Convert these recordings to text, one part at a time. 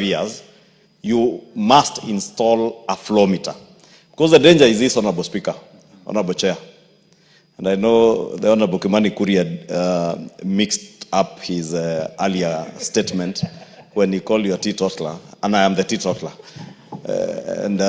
years, you must install a flow meter. Because the danger is this, Honorable Speaker, Honorable Chair. And I know the Honorable Kimani Ichugwah had mixed up his earlier statement when he called you a teetotaler, and I am the teetotaler. And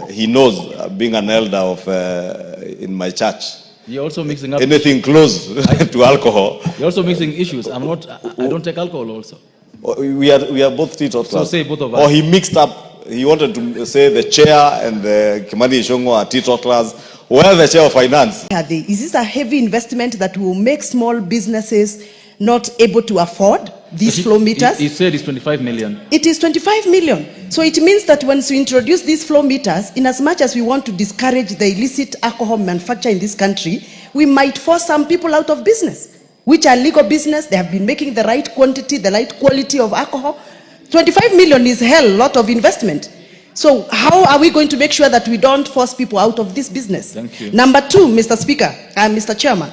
he knows, being an elder of in my church, you're also mixing up anything close to alcohol. You're also mixing issues. I don't take alcohol also. We are both teetotalers. So say both of us. Or he mixed up, he wanted to say the chair and the Kimani Ichugwah are teetotalers. Where the chair of finance? Is this a heavy investment that will make small businesses not able to afford these flow meters? He said it's 25 million. It is 25 million. So it means that once we introduce these flow meters, in as much as we want to discourage the illicit alcohol manufacture in this country, we might force some people out of business, which are legal business. They have been making the right quantity, the right quality of alcohol. 25 million is hell lot of investment. So how are we going to make sure that we don't force people out of this business? Thank you. Number two, Mr. Speaker and Mr. Chairman,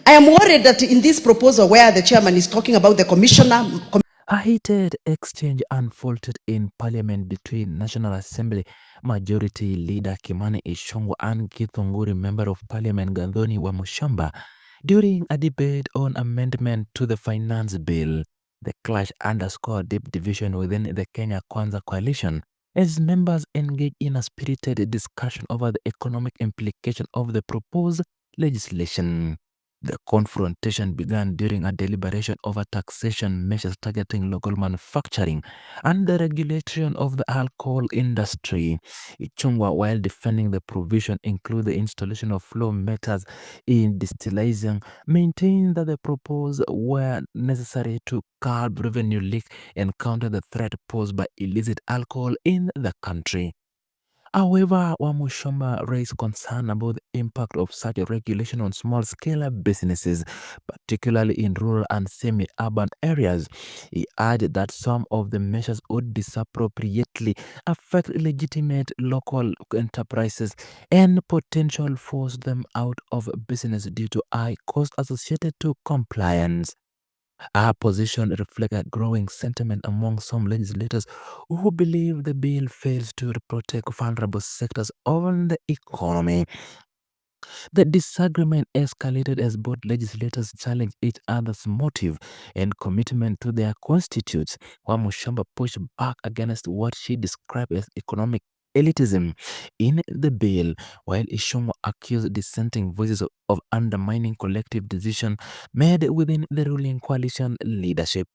I am worried that in this proposal where the chairman is talking about the commissioner... A heated exchange unfolded in Parliament between National Assembly Majority Leader Kimani Ichugwah and Githunguri Member of Parliament Gathoni Wamushamba during a debate on amendment to the finance bill. The clash underscored deep division within the Kenya Kwanza coalition as members engage in a spirited discussion over the economic implication of the proposed legislation. The confrontation began during a deliberation over taxation measures targeting local manufacturing and the regulation of the alcohol industry. Ichugwah, while defending the provision include the installation of flow meters in distillation, maintained that the proposals were necessary to curb revenue leak and counter the threat posed by illicit alcohol in the country. However, Wamushamba raised concern about the impact of such a regulation on small-scale businesses, particularly in rural and semi-urban areas. He added that some of the measures would disappropriately affect legitimate local enterprises and potentially force them out of business due to high costs associated to compliance. Our position reflects a growing sentiment among some legislators who believe the bill fails to protect vulnerable sectors of the economy. The disagreement escalated as both legislators challenged each other's motive and commitment to their constitutes, while Wamushamba pushed back against what she described as economic elitism in the bill, while Ichugwah accused dissenting voices of undermining collective decision made within the ruling coalition leadership.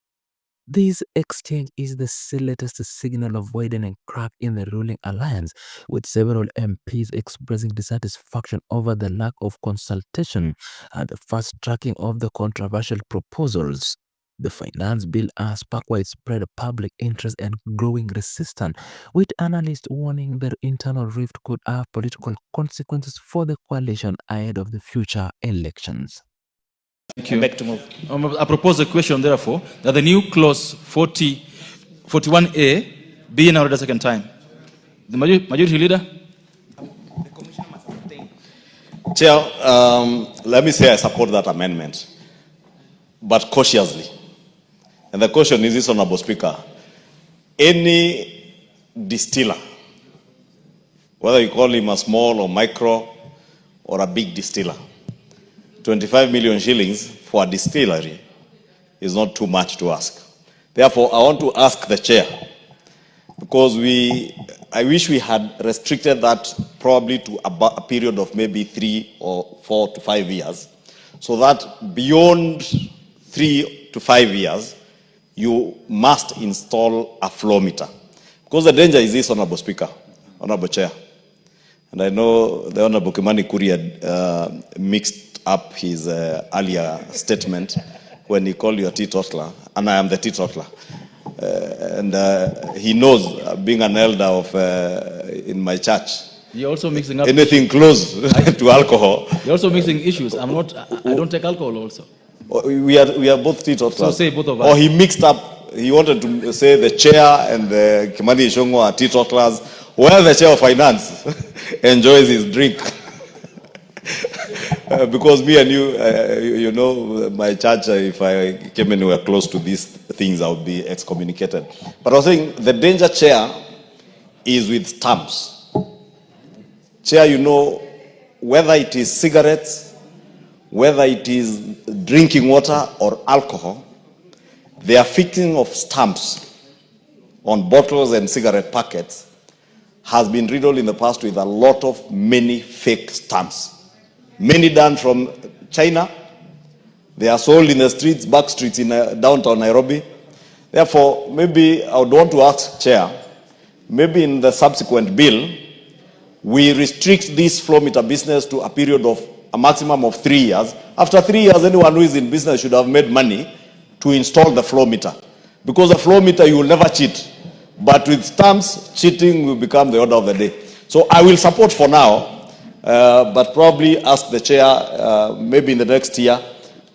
This exchange is the latest signal of widening crack in the ruling alliance, with several MPs expressing dissatisfaction over the lack of consultation and the fast-tracking of the controversial proposals. The finance bill has sparked widespread public interest and growing resistance, with analysts warning that internal rift could have political consequences for the coalition ahead of the future elections. Thank you. Back to move. I propose a question, therefore, that the new clause 41A be now read a second time. The majority leader? The commissioner must abstain. Chair, let me say I support that amendment, but cautiously. And the caution is this, Honorable Speaker. Any distiller, whether you call him a small or micro or a big distiller, 25 million shillings for a distillery is not too much to ask. Therefore, I want to ask the chair, because I wish we had restricted that probably to a period of maybe 3 or 4 to 5 years, so that beyond 3 to 5 years, you must install a flow meter. Because the danger is this, Honorable Speaker, Honorable Chair. And I know the Honorable Kimani Ichugwah had mixed up his earlier statement when he called you a teetotaler, and I am the teetotaler. And he knows, being an elder of in my church, you're also mixing up anything close to alcohol. You're also mixing issues. I don't take alcohol also. We are both teetotalers. So say both of us. Or he mixed up, he wanted to say the chair and the Kimani Ichugwah are teetotalers, where the chair of finance enjoys his drink. Because me and you, you know, my church, if I came in, we were close to these things, I would be excommunicated. But I was saying the danger, Chair, is with stamps. Chair, you know, whether it is cigarettes, whether it is drinking water or alcohol, the affixing of stamps on bottles and cigarette packets has been riddled in the past with a lot of many fake stamps. Many done from China. They are sold in the streets, back streets in downtown Nairobi. Therefore, maybe I would want to ask Chair, maybe in the subsequent bill, we restrict this flow meter business to a period of a maximum of 3 years. After 3 years, anyone who is in business should have made money to install the flow meter. Because the flow meter, you will never cheat. But with stamps, cheating will become the order of the day. So I will support for now, but probably ask the Chair, maybe in the next year,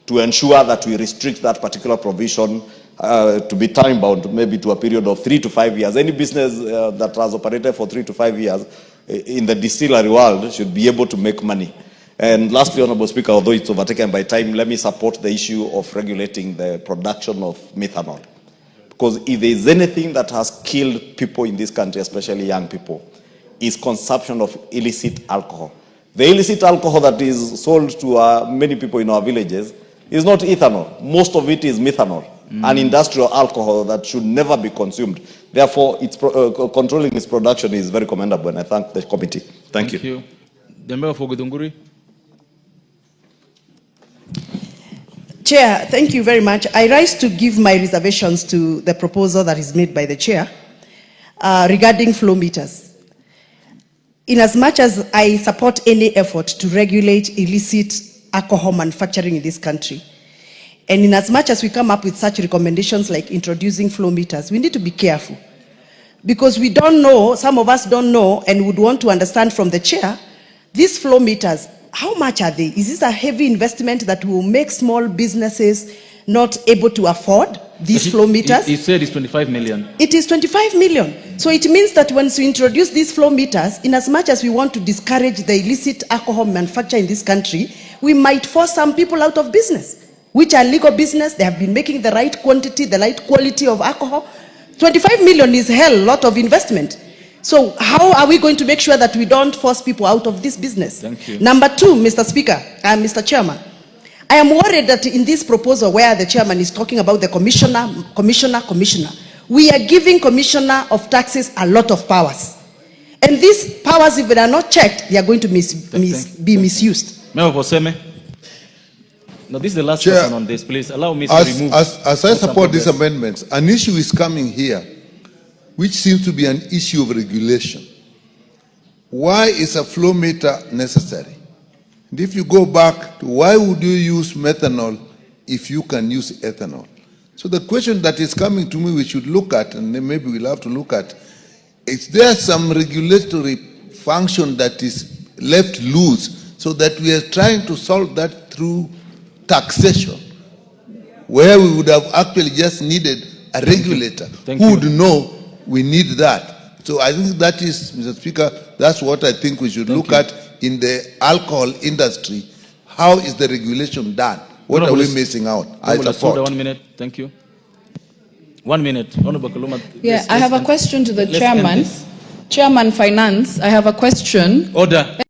to ensure that we restrict that particular provision to be time-bound, maybe to a period of 3 to 5 years. Any business that has operated for 3 to 5 years in the distillery world should be able to make money. And lastly, Honorable Speaker, although it's overtaken by time, let me support the issue of regulating the production of methanol. Because if there is anything that has killed people in this country, especially young people, is consumption of illicit alcohol. The illicit alcohol that is sold to many people in our villages is not ethanol. Most of it is methanol, an industrial alcohol that should never be consumed. Therefore, controlling its production is very commendable, and I thank the committee. Thank you. The member for Githunguri. Chair, thank you very much. I rise to give my reservations to the proposal that is made by the Chair regarding flow meters. In as much as I support any effort to regulate illicit alcohol manufacturing in this country, and in as much as we come up with such recommendations like introducing flow meters, we need to be careful. Because we don't know, some of us don't know, and would want to understand from the Chair, these flow meters, how much are they? Is this a heavy investment that will make small businesses not able to afford these flow meters? He said it's 25 million. It is 25 million. So it means that once we introduce these flow meters, in as much as we want to discourage the illicit alcohol manufacture in this country, we might force some people out of business, which are legal business. They have been making the right quantity, the right quality of alcohol. 25 million is hell lot of investment. So how are we going to make sure that we don't force people out of this business? Thank you. Number two, Mr. Speaker and Mr. Chairman, I am worried that in this proposal where the chairman is talking about the commissioner, we are giving commissioner of taxes a lot of powers. And these powers, if they are not checked, they are going to be misused. Member for Seme. Now, this is the last person on this. Please allow me to remove. As I support these amendments, an issue is coming here, which seems to be an issue of regulation. Why is a flow meter necessary? And if you go back to why would you use methanol if you can use ethanol? So the question that is coming to me we should look at, and then maybe we'll have to look at, is there some regulatory function that is left loose so that we are trying to solve that through taxation, where we would have actually just needed a regulator who would know we need that. So I think that is, Mr. Speaker, that's what I think we should look at in the alcohol industry. How is the regulation done? What are we missing out? I support. 1 minute. Thank you. 1 minute. Honorable Kaluma. Yeah, I have a question to the chairman. Chairman Finance, I have a question. Order.